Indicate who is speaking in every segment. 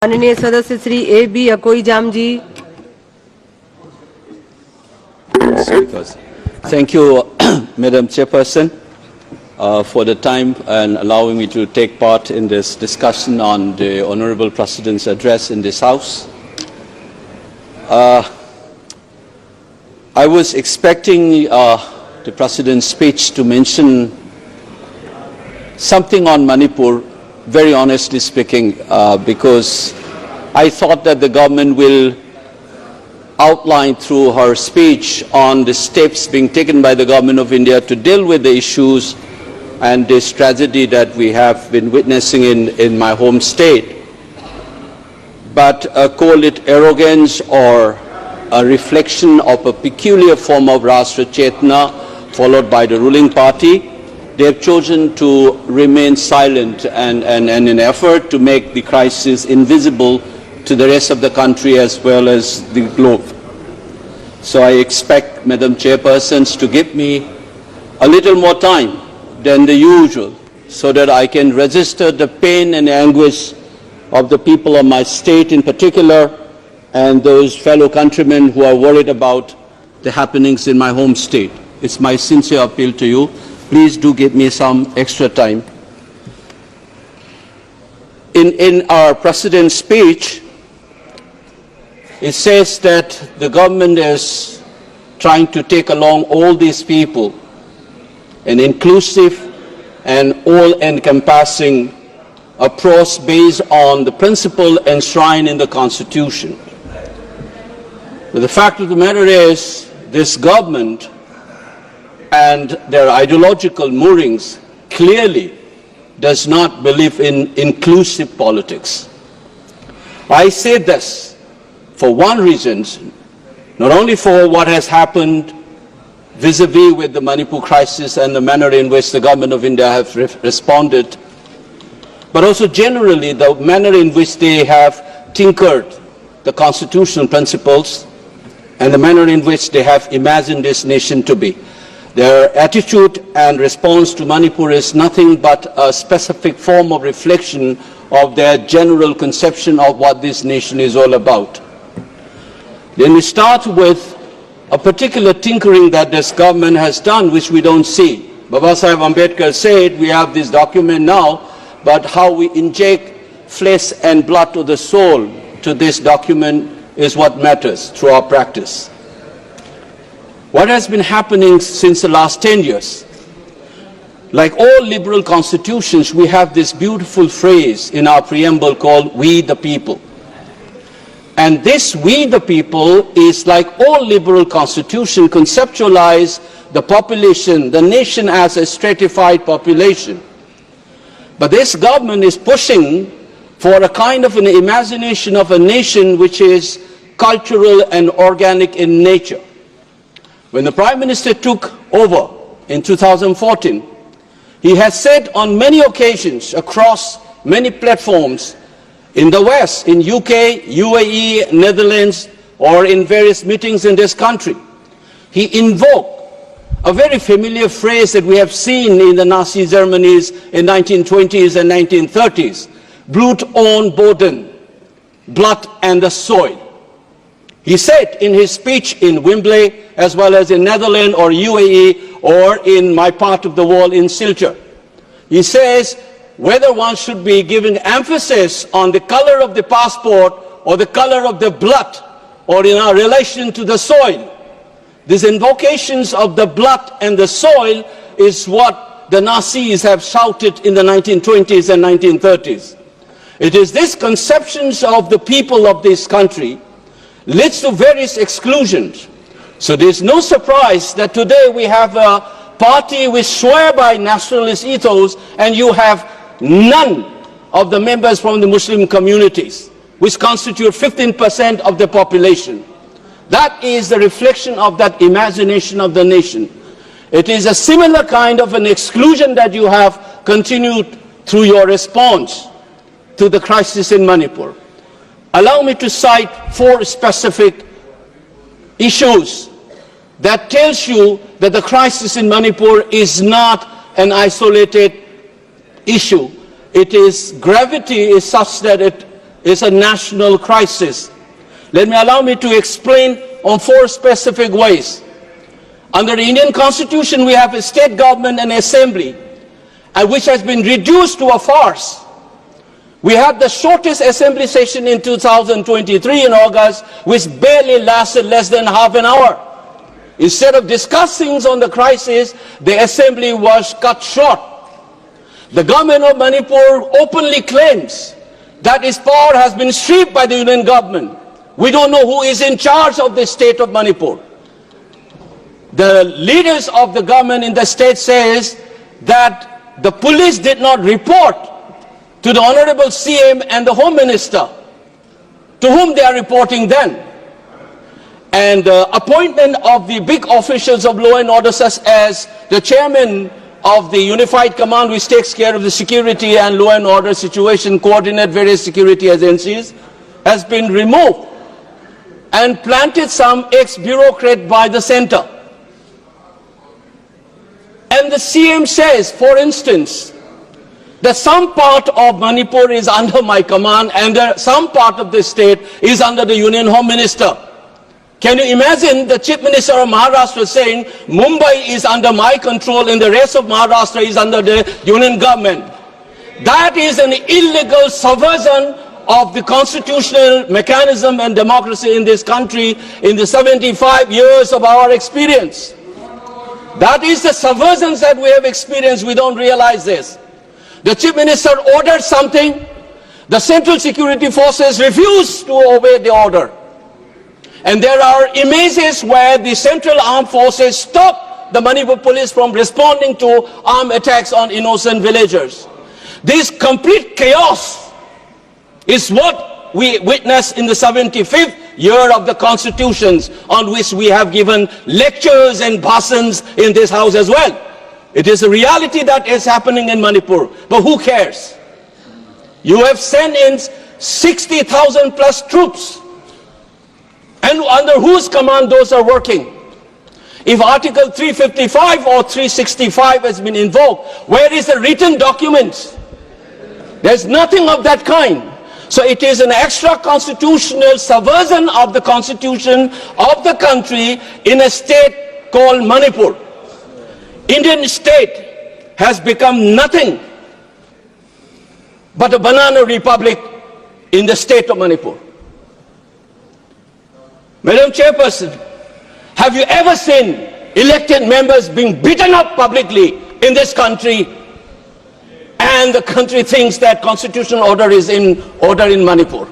Speaker 1: माननीय सदस्य Shri A.B. अकोई jam ji.
Speaker 2: Thank you, Madam Chairperson, for the time and allowing me to take part in this discussion on the Honorable President's address in this House. I was expecting the President's speech to mention something on Manipur, very honestly speaking, because I thought that the government will outline through her speech on the steps being taken by the government of India to deal with the issues and this tragedy that we have been witnessing in my home state. But call it arrogance or a reflection of a peculiar form of Rashtra Chetna followed by the ruling party, they have chosen to remain silent and in an effort to make the crisis invisible to the rest of the country as well as the globe. So I expect Madam Chairpersons to give me a little more time than the usual so that I can register the pain and anguish of the people of my state in particular and those fellow countrymen who are worried about the happenings in my home state. It's my sincere appeal to you. Please do give me some extra time. In our President's speech, it says that the government is trying to take along all these people, an inclusive and all-encompassing approach based on the principle enshrined in the Constitution. But the fact of the matter is, this government and their ideological moorings clearly does not believe in inclusive politics. I say this for one reason, not only for what has happened vis-a-vis with the Manipur crisis and the manner in which the government of India have responded, but also generally the manner in which they have tinkered the constitutional principles and the manner in which they have imagined this nation to be. Their attitude and response to Manipur is nothing but a specific form of reflection of their general conception of what this nation is all about. Then we start with a particular tinkering that this government has done, which we don't see. Baba Sahib Ambedkar said, we have this document now, but how we inject flesh and blood to the soul to this document is what matters through our practice. What has been happening since the last 10 years? Like all liberal constitutions, we have this beautiful phrase in our preamble called "We the people." And this "we the people" is like all liberal constitutions conceptualize the population, the nation as a stratified population. But this government is pushing for a kind of an imagination of a nation which is cultural and organic in nature. When the Prime Minister took over in 2014, he has said on many occasions across many platforms in the West, in UK, UAE, Netherlands, or in various meetings in this country, he invoked a very familiar phrase that we have seen in the Nazi Germany's in 1920s and 1930s, Blut und Boden, blood and the soil. He said in his speech in Wembley, as well as in Netherlands or UAE or in my part of the world in Silchar, he says whether one should be giving emphasis on the color of the passport or the color of the blood or in our relation to the soil. These invocations of the blood and the soil is what the Nazis have shouted in the 1920s and 1930s. It is these conceptions of the people of this country leads to various exclusions. So there's no surprise that today we have a party which swear by nationalist ethos and you have none of the members from the Muslim communities, which constitute 15% of the population. That is the reflection of that imagination of the nation. It is a similar kind of an exclusion that you have continued through your response to the crisis in Manipur. Allow me to cite 4 specific issues that tells you that the crisis in Manipur is not an isolated issue. Its gravity is such that it is a national crisis. Allow me to explain on 4 specific ways. Under the Indian Constitution, we have a state government and assembly, which has been reduced to a farce. We had the shortest assembly session in 2023 in August, which barely lasted less than half an hour. Instead of discussing on the crisis, the assembly was cut short. The government of Manipur openly claims that its power has been stripped by the union government. We don't know who is in charge of the state of Manipur. The leaders of the government in the state says that the police did not report to the Honorable CM and the Home Minister, to whom they are reporting then. And the appointment of the big officials of law and order, such as the chairman of the Unified Command, which takes care of the security and law and order situation, coordinate various security agencies, has been removed and planted some ex-bureaucrat by the center. And the CM says, for instance, that some part of Manipur is under my command and some part of the state is under the Union Home Minister. Can you imagine the Chief Minister of Maharashtra saying, Mumbai is under my control and the rest of Maharashtra is under the Union government? That is an illegal subversion of the constitutional mechanism and democracy in this country in the 75 years of our experience. That is the subversions that we have experienced. We don't realize this. The Chief Minister ordered something, the Central Security Forces refused to obey the order. And there are images where the Central Armed Forces stopped the Manipur police from responding to armed attacks on innocent villagers. This complete chaos is what we witnessed in the 75th year of the constitutions, on which we have given lectures and bhashans in this house as well. It is a reality that is happening in Manipur, but who cares? You have sent in 60,000 plus troops, and under whose command those are working? If Article 355 or 365 has been invoked, where is the written document? There's nothing of that kind. So it is an extra constitutional subversion of the constitution of the country in a state called Manipur. Indian state has become nothing but a banana republic in the state of Manipur. Madam Chairperson, have you ever seen elected members being beaten up publicly in this country, and the country thinks that constitutional order is in order in Manipur?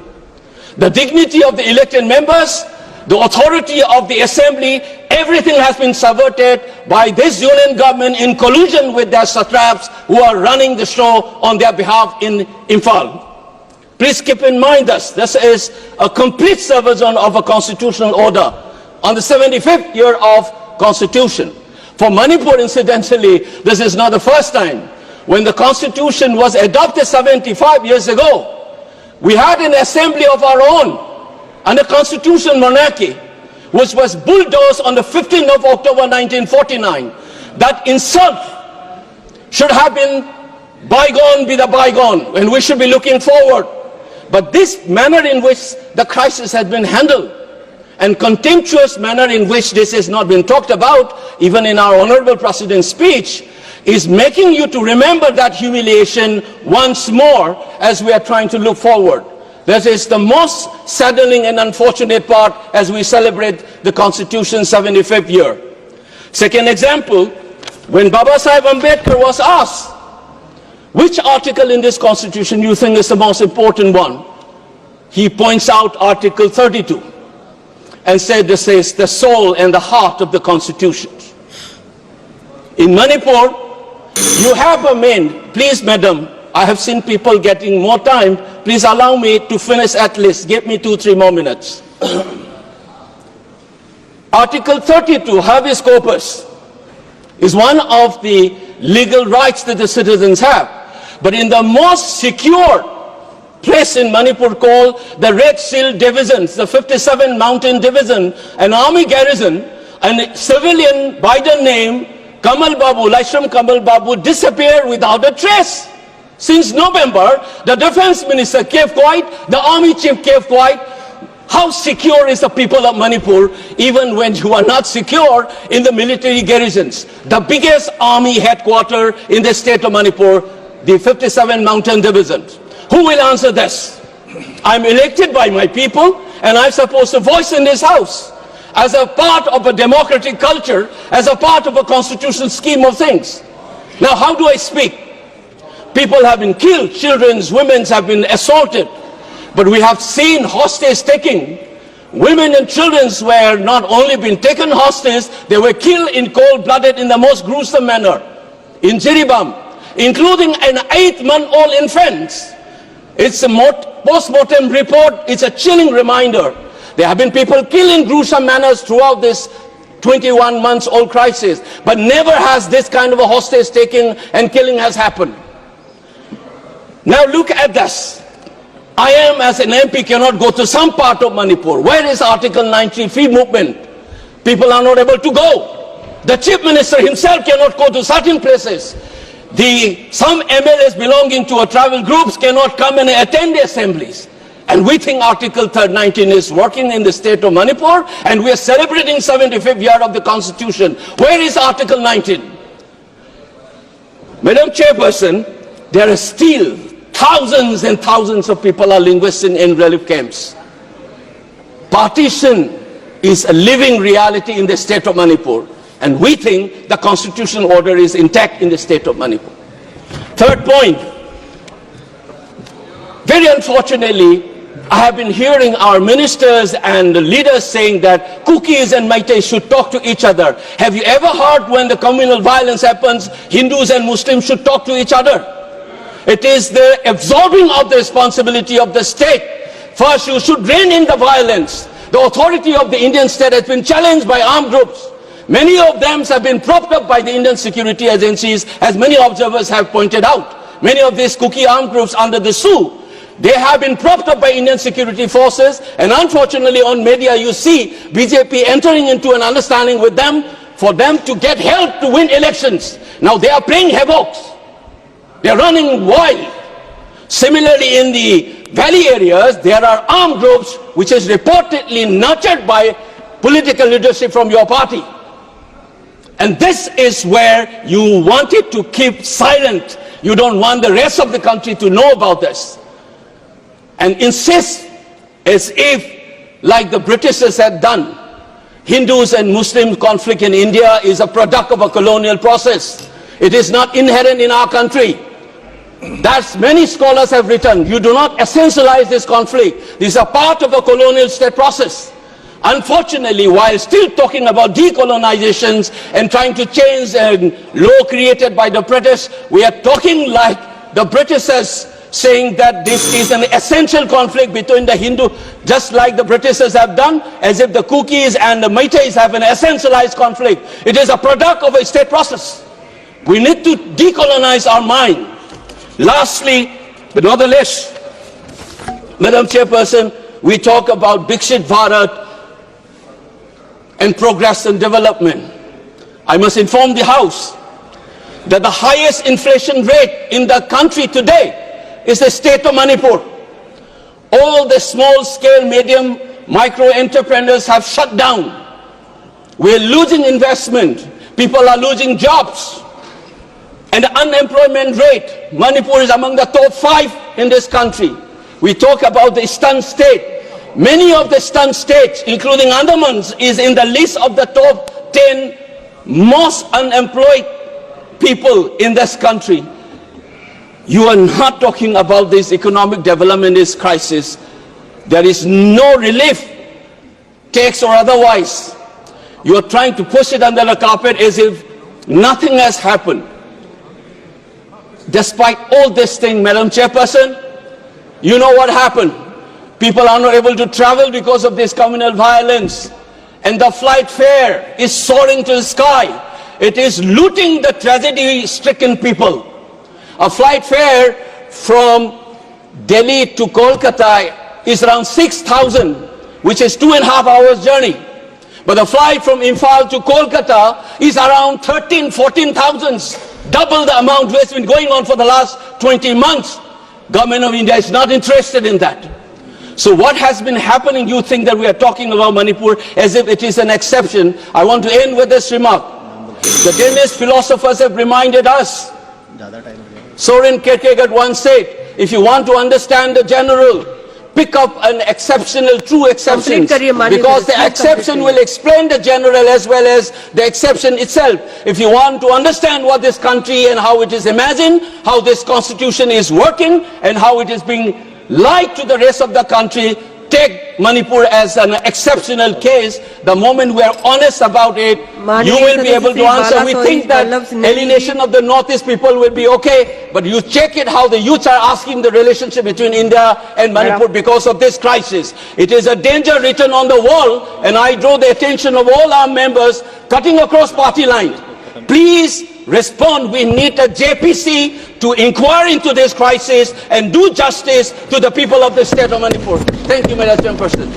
Speaker 2: The dignity of the elected members, the authority of the assembly, everything has been subverted by this union government in collusion with their satraps who are running the show on their behalf in Imphal. Please keep in mind this is a complete subversion of a constitutional order on the 75th year of constitution. For Manipur, incidentally, this is not the first time. When the constitution was adopted 75 years ago, we had an assembly of our own and a constitutional monarchy, which was bulldozed on the 15th of October 1949. That insult should have been bygone be the bygone, and we should be looking forward. But this manner in which the crisis has been handled, and contemptuous manner in which this has not been talked about, even in our Honorable President's speech, is making you to remember that humiliation once more as we are trying to look forward. That is the most saddening and unfortunate part as we celebrate the Constitution's 75th year. Second example, when Baba Sahib Ambedkar was asked, which article in this Constitution you think is the most important one? He points out Article 32 and said this is the soul and the heart of the Constitution. In Manipur, you have a main, please madam, I have seen people getting more time, please allow me to finish at least, give me 2-3 more minutes. Article 32, habeas corpus, is one of the legal rights that the citizens have. But in the most secure place in Manipur called the Red Seal Divisions, the 57 Mountain Division, an army garrison, a civilian by the name Kamal Babu, Laishram Kamal Babu, disappeared without a trace. Since November, the defense minister kept quiet, the army chief kept quiet. How secure is the people of Manipur, even when you are not secure in the military garrisons? The biggest army headquarters in the state of Manipur, the 57 Mountain Division. Who will answer this? I'm elected by my people, and I'm supposed to voice in this house as a part of a democratic culture, as a part of a constitutional scheme of things. Now, how do I speak? People have been killed, children, women have been assaulted. But we have seen hostage taking. Women and children were not only been taken hostage, they were killed in cold-blooded in the most gruesome manner. In Jiribam, including an 8-month-old infant. It's a post-mortem report, it's a chilling reminder. There have been people killed in gruesome manners throughout this 21-month-old crisis. But never has this kind of a hostage taking and killing has happened. Now look at this. I am, as an MP, cannot go to some part of Manipur. Where is Article 90 free movement? People are not able to go. The chief minister himself cannot go to certain places. Some MLAs belonging to a tribal groups cannot come and attend the assemblies. And we think Article 19 is working in the state of Manipur, and we are celebrating 75th year of the Constitution. Where is Article 19? Madam Chairperson, there are still thousands and thousands of people are linguists in relief camps. Partition is a living reality in the state of Manipur, and we think the constitutional order is intact in the state of Manipur. Third point, very unfortunately, I have been hearing our ministers and leaders saying that Kukis and Meiteis should talk to each other. Have you ever heard when the communal violence happens, Hindus and Muslims should talk to each other? It is the absorbing of the responsibility of the state. First, you should rein in the violence. The authority of the Indian state has been challenged by armed groups. Many of them have been propped up by the Indian security agencies, as many observers have pointed out. Many of these Kuki armed groups under the SU, they have been propped up by Indian security forces, and unfortunately on media you see BJP entering into an understanding with them for them to get help to win elections. Now they are playing havoc. They are running wild. Similarly, in the valley areas, there are armed groups which is reportedly nurtured by political leadership from your party. And this is where you wanted to keep silent. You don't want the rest of the country to know about this. And insist as if, like the Britishers had done, Hindus and Muslim conflict in India is a product of a colonial process. It is not inherent in our country. That's many scholars have written. You do not essentialize this conflict. This is a part of a colonial state process. Unfortunately, while still talking about decolonizations and trying to change the law created by the British, we are talking like the Britishers, saying that this is an essential conflict between the Hindu, just like the Britishers have done, as if the Kukis and the Meiteis have an essentialized conflict. It is a product of a state process. We need to decolonize our mind. Lastly, but not the least, Madam Chairperson, we talk about Viksit Bharat and progress and development. I must inform the House that the highest inflation rate in the country today is the state of Manipur. All the small-scale, medium, micro entrepreneurs have shut down. We're losing investment. People are losing jobs. And the unemployment rate, Manipur is among the top 5 in this country. We talk about the stunned state. Many of the stunned states, including Andamans, is in the list of the top 10 most unemployed people in this country. You are not talking about this economic development, this crisis. There is no relief, tax or otherwise. You are trying to push it under the carpet as if nothing has happened. Despite all this thing, Madam Chairperson, you know what happened. People are not able to travel because of this communal violence. And the flight fare is soaring to the sky. It is looting the tragedy-stricken people. A flight fare from Delhi to Kolkata is around 6,000, which is 2.5 hours journey. But the flight from Imphal to Kolkata is around 13,000, 14,000. double the amount which has been going on for the last 20 months. Government of India is not interested in that. So what has been happening, you think that we are talking about Manipur as if it is an exception. I want to end with this remark. The Danish philosophers have reminded us. Soren Kierkegaard once said, if you want to understand the general, pick up an exceptional, true exception, because the exception will explain the general as well as the exception itself. If you want to understand what this country and how it is imagined, how this constitution is working and how it is being lied to the rest of the country, take Manipur as an exceptional case. The moment we are honest about it, you will be able to answer. We think that alienation of the Northeast people will be okay, but you check it how the youths are asking the relationship between India and Manipur because of this crisis. It is a danger written on the wall, and I draw the attention of all our members cutting across party lines. Please respond. We need a JPC to inquire into this crisis and do justice to the people of the state of Manipur. Thank you, Madam President.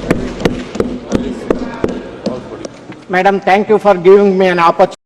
Speaker 3: Madam, thank you for giving me an opportunity.